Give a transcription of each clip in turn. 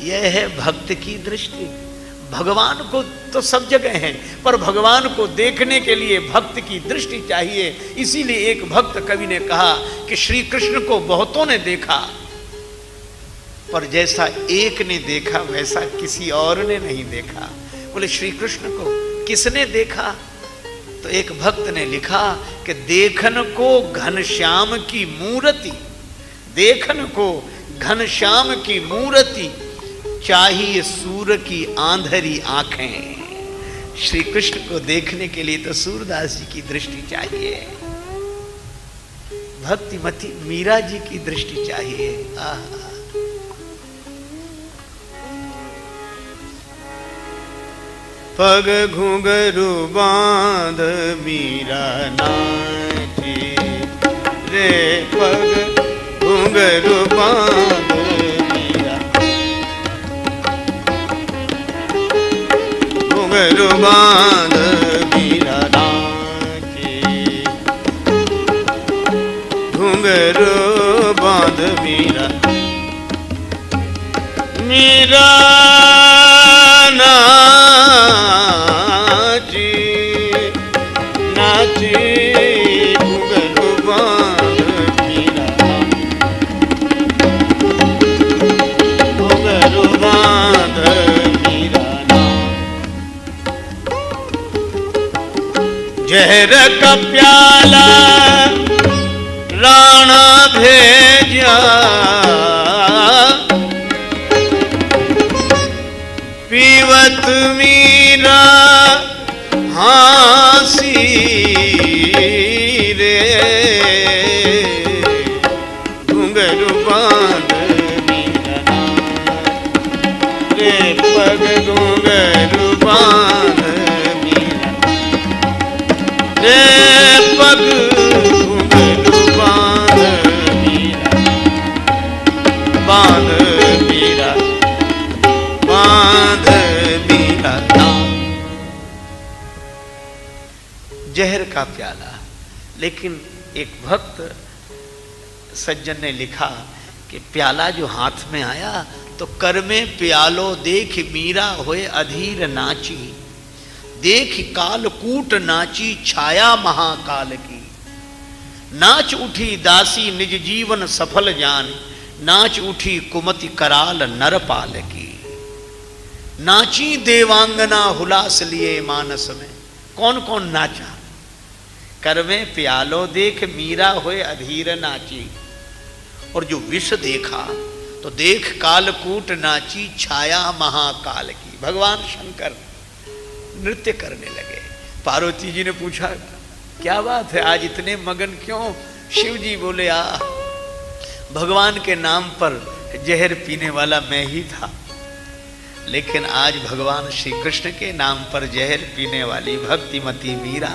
यह है भक्त की दृष्टि। भगवान को तो सब जगह है, पर भगवान को देखने के लिए भक्त की दृष्टि चाहिए। इसीलिए एक भक्त कवि ने कहा कि श्री कृष्ण को बहुतों ने देखा, पर जैसा एक ने देखा वैसा किसी और ने नहीं देखा। बोले श्री कृष्ण को किसने देखा? तो एक भक्त ने लिखा कि देखन को घनश्याम की मूर्ति, देखन को घनश्याम की मूर्ति, चाहिए सूर की आंधरी आंखें। श्री कृष्ण को देखने के लिए तो सूरदास जी की दृष्टि चाहिए, भक्तिमती मीरा जी की दृष्टि चाहिए। पग घुंघरू बांध मीरा नाची रे, पग घुंघरू बांध मीरा, घुंघरू बांध मीरा नाची, घुंघरू बांध मीरा, मीरा जहर का प्याला राणा भेजा, पीवत मीरा हासी रे, घुंघरू बांध मीरा रे, पग घुंघरू बांध रे, पग घुंघरू बांध मीरा, बांध मीरा, बांध मीरा। जहर का प्याला। लेकिन एक भक्त सज्जन ने लिखा कि प्याला जो हाथ में आया तो कर में प्यालो देख मीरा होए अधीर नाची, देख कालकूट नाची छाया महाकाल की, नाच उठी दासी निज जीवन सफल जान, नाच उठी कुमति कराल नरपाल की, नाची देवांगना हुलास लिए मानस में। कौन कौन नाचा? कर में प्यालो देख मीरा होए अधीर नाची, और जो विष देखा तो देख कालकूट नाची छाया महाकाल की। भगवान शंकर नृत्य करने लगे। पार्वती जी ने पूछा क्या बात है, आज इतने मगन क्यों? शिव जी बोले भगवान के नाम पर जहर पीने वाला मैं ही था, लेकिन आज भगवान श्री कृष्ण के नाम पर जहर पीने वाली भक्तिमती मीरा।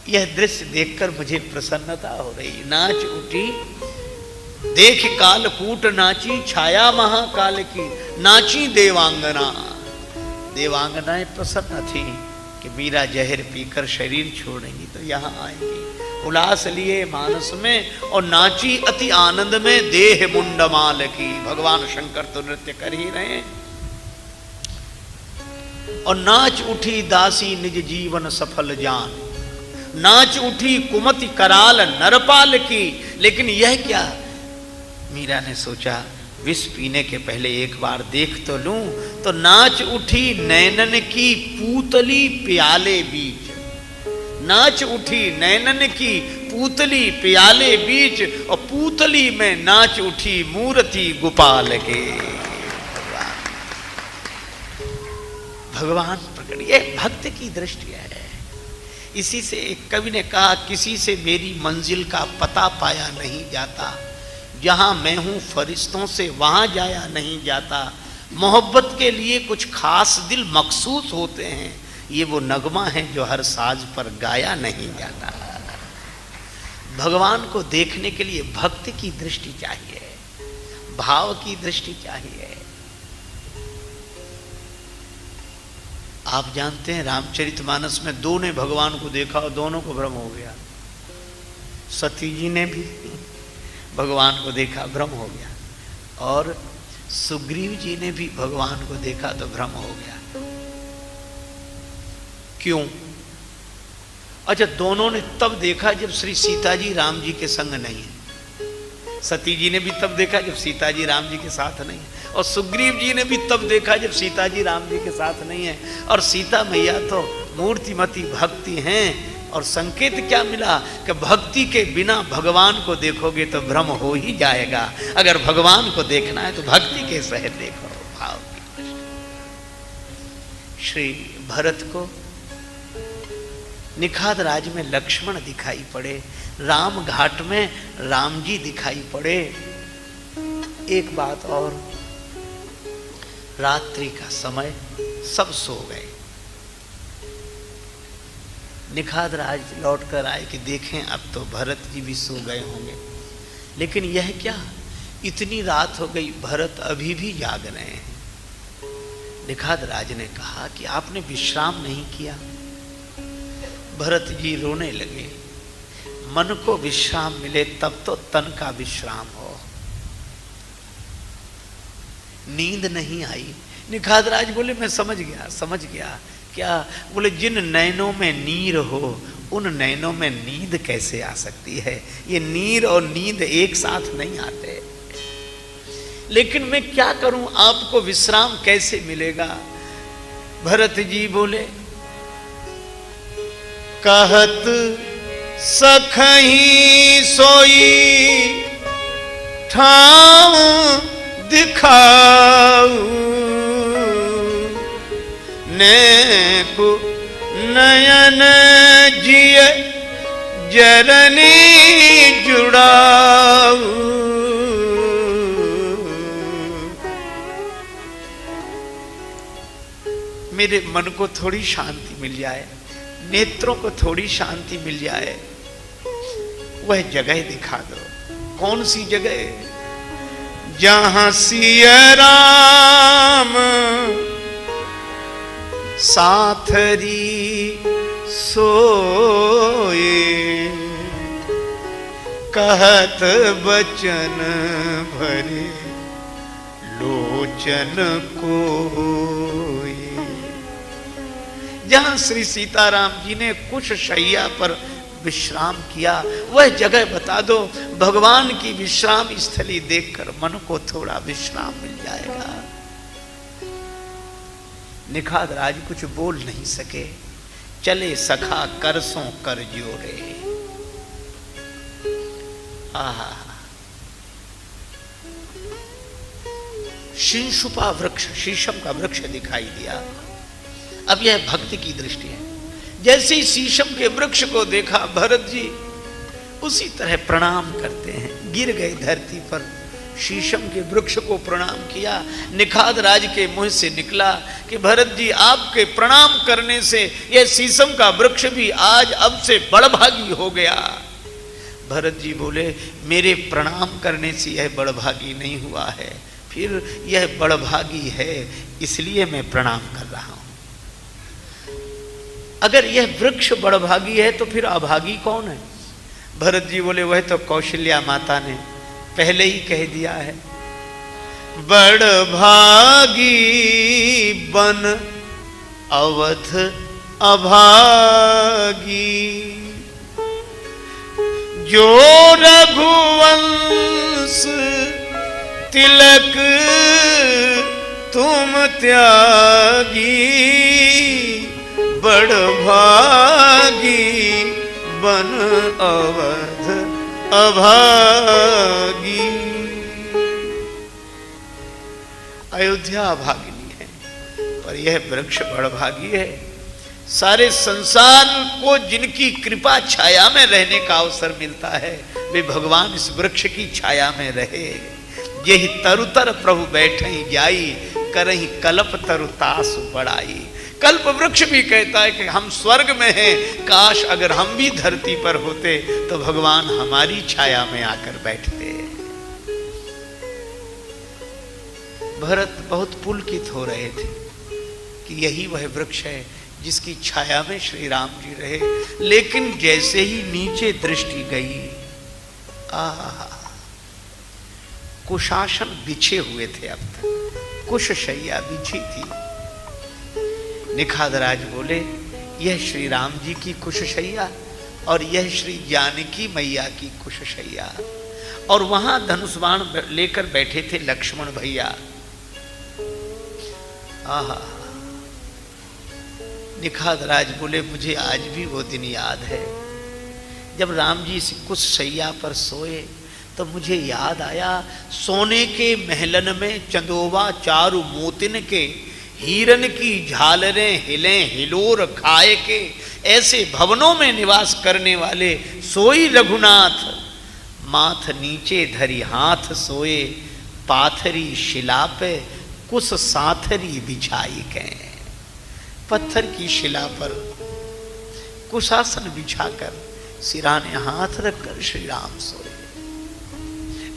यह दृश्य देखकर मुझे प्रसन्नता हो रही। नाच उठी देख कालकूट नाची छाया महाकाल की, नाची देवांगना। देवांगनाएं प्रसन्न थी कि मीरा जहर पीकर शरीर छोड़ेंगी तो यहां आएंगी। उल्लास लिए मानस में और नाची अति आनंद में देह मुंडमाल की। भगवान शंकर तो नृत्य कर ही रहे। और नाच उठी दासी निज जीवन सफल जान, नाच उठी कुमति कराल नरपाल की। लेकिन यह क्या? मीरा ने सोचा विष पीने के पहले एक बार देख तो लूं। तो नाच उठी नैनन की पूतली प्याले बीच, नाच उठी नैनन की पूतली प्याले बीच, और पूतली में नाच उठी मूर्ति गोपाल के। भगवान प्रकट, ये भक्त की दृष्टि है। इसी से एक कवि ने कहा किसी से मेरी मंजिल का पता पाया नहीं जाता, जहां मैं हूं फरिश्तों से वहां जाया नहीं जाता। मोहब्बत के लिए कुछ खास दिल मखसूस होते हैं, ये वो नगमा है जो हर साज पर गाया नहीं जाता। भगवान को देखने के लिए भक्ति की दृष्टि चाहिए, भाव की दृष्टि चाहिए। आप जानते हैं रामचरितमानस में दो ने भगवान को देखा और दोनों को भ्रम हो गया। सती जी ने भी भगवान को देखा, भ्रम हो गया, और सुग्रीव जी ने भी भगवान को देखा तो भ्रम हो गया। क्यों? अच्छा, दोनों ने तब देखा जब श्री सीता जी राम जी के संग नहीं है। सती जी ने भी तब देखा जब सीता जी राम जी के साथ नहीं है, और सुग्रीव जी ने भी तब देखा जब सीता जी राम जी के साथ नहीं है। और सीता मैया तो मूर्तिमती भक्ति हैं, और संकेत क्या मिला कि भक्ति के बिना भगवान को देखोगे तो भ्रम हो ही जाएगा। अगर भगवान को देखना है तो भक्ति के सहित देखो, भाव की दृष्टि। श्री भरत को निखाद राज में लक्ष्मण दिखाई पड़े, राम घाट में राम जी दिखाई पड़े। एक बात और, रात्रि का समय, सब सो गए। निखाद राज लौट कर आए कि देखें अब तो भरत जी भी सो गए होंगे, लेकिन यह क्या, इतनी रात हो गई, भरत अभी भी जाग रहे हैं। निखाद राज ने कहा कि आपने विश्राम नहीं किया। भरत जी रोने लगे, मन को विश्राम मिले तब तो तन का विश्राम हो। नींद नहीं आई। निखाद राज बोले मैं समझ गया। क्या? बोले जिन नैनों में नीर हो उन नैनों में नींद कैसे आ सकती है? ये नीर और नींद एक साथ नहीं आते। लेकिन मैं क्या करूं, आपको विश्राम कैसे मिलेगा? भरत जी बोले, कहत सखही सोई ठाव दिखाऊ, नेकु नयन जिय जरनी जुड़ाऊ। मेरे मन को थोड़ी शांति मिल जाए, नेत्रों को थोड़ी शांति मिल जाए, वह जगह दिखा दो। कौन सी जगह? जहां सिया राम साथरी सोए, कहत बचन भरे लोचन कोई। जहां श्री सीताराम जी ने कुछ शैया पर विश्राम किया, वह जगह बता दो। भगवान की विश्राम स्थली देखकर मन को थोड़ा विश्राम मिल जाएगा। निखाद राज कुछ बोल नहीं सके, चले सखा करसों कर जोड़े। आहा, शिंशुपा वृक्ष, शीशम का वृक्ष दिखाई दिया। अब यह भक्ति की दृष्टि है। जैसे ही शीशम के वृक्ष को देखा भरत जी, उसी तरह प्रणाम करते हैं, गिर गए धरती पर, शीशम के वृक्ष को प्रणाम किया। निखाद राज के मुंह से निकला कि भरत जी आपके प्रणाम करने से यह शीशम का वृक्ष भी आज अब से बड़भागी हो गया। भरत जी बोले, मेरे प्रणाम करने से यह बड़भागी नहीं हुआ है, फिर यह बड़भागी है इसलिए मैं प्रणाम कर रहा हूं। अगर यह वृक्ष बड़भागी है तो फिर अभागी कौन है? भरत जी बोले, वह तो कौशल्या माता ने पहले ही कह दिया है, बड़भागी बन अवध अभागी, जो रघुवंश तिलक तुम त्यागी, बड़भागी बन अवध अभागी। अयोध्या अभागिनी है, पर यह वृक्ष बड़भागी है। सारे संसार को जिनकी कृपा छाया में रहने का अवसर मिलता है, वे भगवान इस वृक्ष की छाया में रहे। यही तरुतर प्रभु बैठे जाई, करही कल्प तरुतास बढ़ाई। कल्प वृक्ष भी कहता है कि हम स्वर्ग में हैं, काश अगर हम भी धरती पर होते तो भगवान हमारी छाया में आकर बैठते। भरत बहुत पुलकित हो रहे थे कि यही वह वृक्ष है जिसकी छाया में श्री राम जी रहे। लेकिन जैसे ही नीचे दृष्टि गई, कुशासन बिछे हुए थे, अब तक कुश शैया बिछी थी। निखादराज बोले, यह श्री राम जी की कुश शैया और यह श्री जानकी मैया की कुश शैया, और वहां धनुष बाण लेकर बैठे थे लक्ष्मण भैया। आहा, निखादराज बोले, मुझे आज भी वो दिन याद है जब राम जी कुछ शैया पर सोए, तो मुझे याद आया सोने के महलन में चंदोबा चारु मोतिन के, हीरन की झालरें हिले हिलोर खाए के, ऐसे भवनों में निवास करने वाले सोई रघुनाथ, माथ नीचे धरी हाथ सोए, पाथरी शिला पे कुछ साथरी बिछाई के। पत्थर की शिला पर कुशासन बिछाकर सिराने हाथ रखकर श्री राम सोए।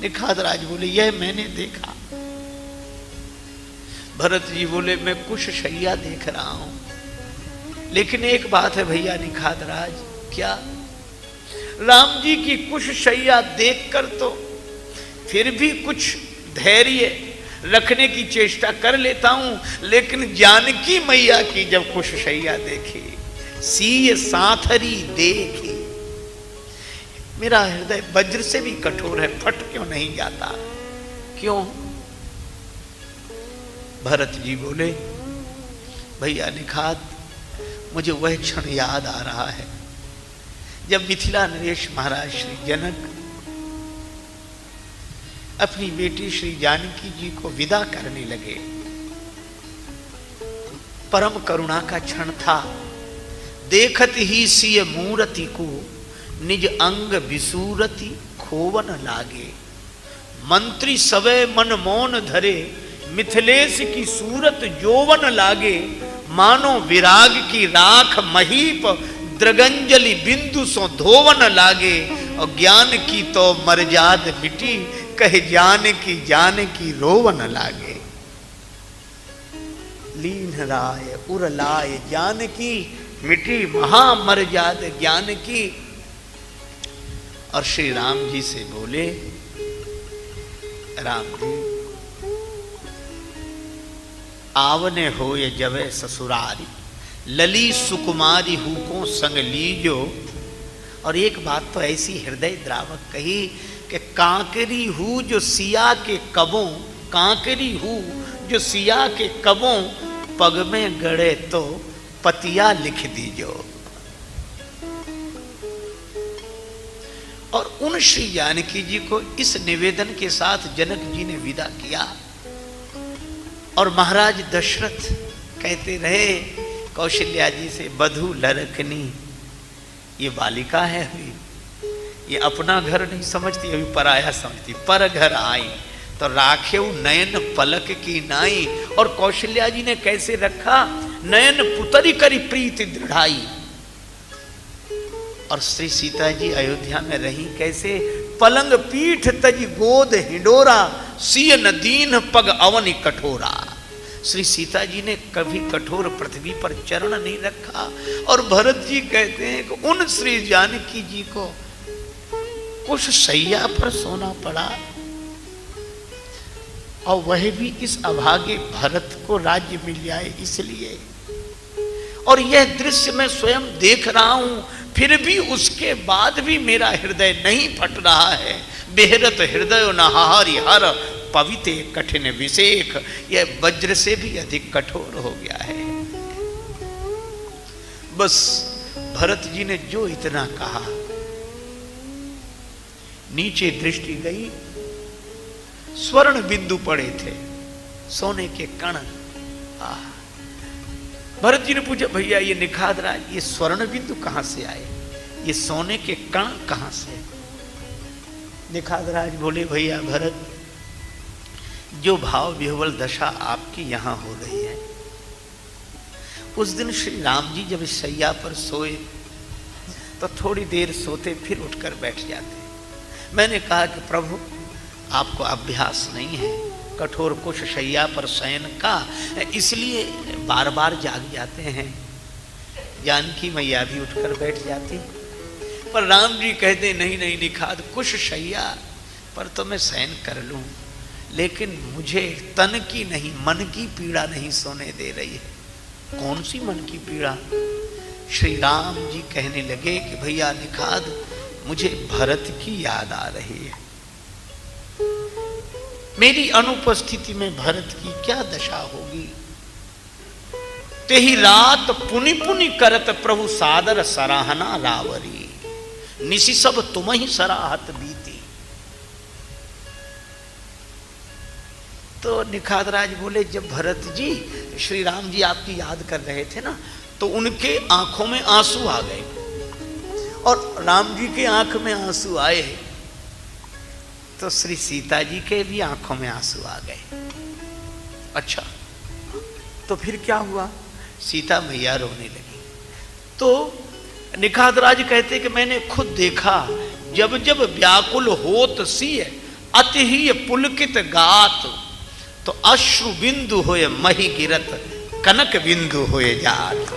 निखादराज बोले, यह मैंने देखा। भरत जी बोले, मैं कुश शैया देख रहा हूं, लेकिन एक बात है भैया निखादराज। क्या? राम जी की कुश शैया देखकर तो फिर भी कुछ धैर्य रखने की चेष्टा कर लेता हूं, लेकिन जानकी मैया की जब कुश शैया देखी, सीय साथरी देखी, मेरा हृदय वज्र से भी कठोर है, फट क्यों नहीं जाता? क्यों? भरत जी बोले, भैया निखाद, मुझे वह क्षण याद आ रहा है जब मिथिला नरेश महाराज श्री जनक अपनी बेटी श्री जानकी जी को विदा करने लगे। परम करुणा का क्षण था। देखत ही सिय मूरति को निज अंग विसूरति खोवन लागे, मंत्री सवै मन मौन धरे, मिथिलेश की सूरत जोवन लागे, मानो विराग की राख महीप, द्रगंजलि बिंदु सो धोवन लागे, और ज्ञान की तो मर्याद मिटी, कहे जान की रोवन लागे। लीन राय उर लाय जान की मिटी, महामर्याद ज्ञान की। और श्री राम जी से बोले, राम जी आवने होए जवे ससुरारी, लली सुकुमारी हुको संग लीजो। और एक बात तो ऐसी हृदय द्रावक कही कि कांकरी हूँ जो सिया के कबों, कांकरी हूँ जो सिया के कबों, पग में गड़े तो पतिया लिख दीजो। और उन श्री जानकी जी को इस निवेदन के साथ जनक जी ने विदा किया। और महाराज दशरथ कहते रहे कौशल्या जी से, बधू लरकनी, ये बालिका है अभी, ये अपना घर नहीं समझती, अभी पराया समझती। पर घर आई तो राखेऊ नयन पलक की नाई। और कौशल्या जी ने कैसे रखा? नयन पुतरी करी प्रीति दृढ़ाई। और श्री सीता जी अयोध्या में रही कैसे? पलंग पीठ तज गोद हिंडोरा, सिय न दीन पग अवनि कठोरा। श्री सीता जी ने कभी कठोर पृथ्वी पर चरण नहीं रखा। और भरत जी कहते हैं कि उन श्री जानकी जी को कुछ शैया पर सोना पड़ा, और वह भी इस अभागे भरत को राज्य मिल जाए इसलिए। और यह दृश्य मैं स्वयं देख रहा हूं, फिर भी उसके बाद भी मेरा हृदय नहीं फट रहा है। बेहरत हृदय नहारी हर, पवित्र कठिन विषेख, यह वज्र से भी अधिक कठोर हो गया है। बस भरत जी ने जो इतना कहा, नीचे दृष्टि गई, स्वर्ण बिंदु पड़े थे, सोने के कण। भरत जी ने पूछा, भैया ये निखादराज, ये स्वर्ण बिंदु कहां से आए? ये सोने के कण कहां से? निखादराज बोले, भैया भरत, जो भाव विह्वल दशा आपकी यहां हो रही है, उस दिन श्री राम जी जब शैया पर सोए तो थोड़ी देर सोते, फिर उठकर बैठ जाते। मैंने कहा कि प्रभु, आपको अभ्यास नहीं है कठोर कुश शैया पर शयन का, इसलिए बार बार जाग जाते हैं। जानकी मैया भी उठकर बैठ जाती, पर राम जी कहते नहीं नहीं निखाद, कुश शैया पर तो मैं शयन कर लूं, लेकिन मुझे तन की नहीं मन की पीड़ा नहीं सोने दे रही है। कौन सी मन की पीड़ा? श्री राम जी कहने लगे कि भैया निखाद, मुझे भरत की याद आ रही है। मेरी अनुपस्थिति में भरत की क्या दशा होगी। तेही रात पुनि पुनि करत प्रभु सादर सराहना रावरी, निशि सब तुम ही सराहत बीती। तो निखादराज बोले, जब भरत जी श्री राम जी आपकी याद कर रहे थे ना, तो उनके आंखों में आंसू आ गए और राम जी के आंख में आंसू आए तो श्री सीता जी के भी आंखों में आंसू आ गए। अच्छा, तो फिर क्या हुआ? सीता मैया रोने लगी। तो निखादराज कहते कि मैंने खुद देखा, जब जब व्याकुल होत सिय अति ही पुलकित गात, तो अश्रु बिंदु होए मही गिरत कनक बिंदु होए जात।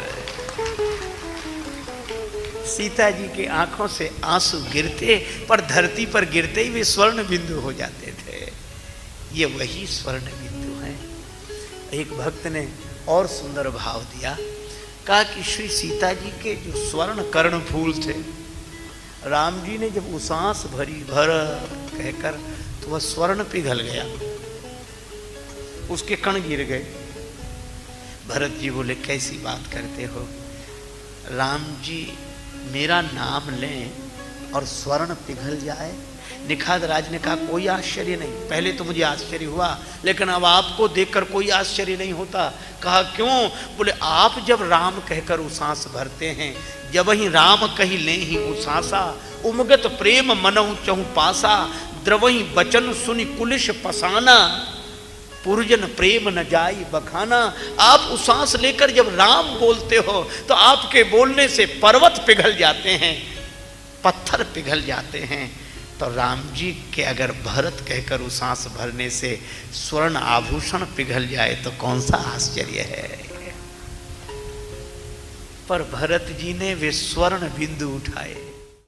सीता जी की आंखों से आंसू गिरते, पर धरती पर गिरते ही वे स्वर्ण बिंदु हो जाते थे। ये वही स्वर्ण बिंदु हैं। एक भक्त ने और सुंदर भाव दिया, कहा कि श्री सीता जी के जो स्वर्ण कर्ण फूल थे, राम जी ने जब उसास भरी भर कहकर, तो वह स्वर्ण पिघल गया, उसके कण गिर गए। भरत जी बोले, कैसी बात करते हो? राम जी मेरा नाम लें और स्वर्ण पिघल जाए? निखादराज ने कहा, कोई आश्चर्य नहीं। पहले तो मुझे आश्चर्य हुआ, लेकिन अब आपको देखकर कोई आश्चर्य नहीं होता। कहा, क्यों? बोले, आप जब राम कहकर उसास भरते हैं, जब ही राम कही ले ही उसासा, उमगत प्रेम मनहु चहु पासा, द्रवही बचन सुनि कुलिश पसाना, पुरजन प्रेम न जाई बखाना। आप उसास लेकर जब राम बोलते हो तो आपके बोलने से पर्वत पिघल जाते हैं, पत्थर पिघल जाते हैं। तो राम जी के अगर भरत कहकर उसास भरने से स्वर्ण आभूषण पिघल जाए तो कौन सा आश्चर्य है। पर भरत जी ने वे स्वर्ण बिंदु उठाए।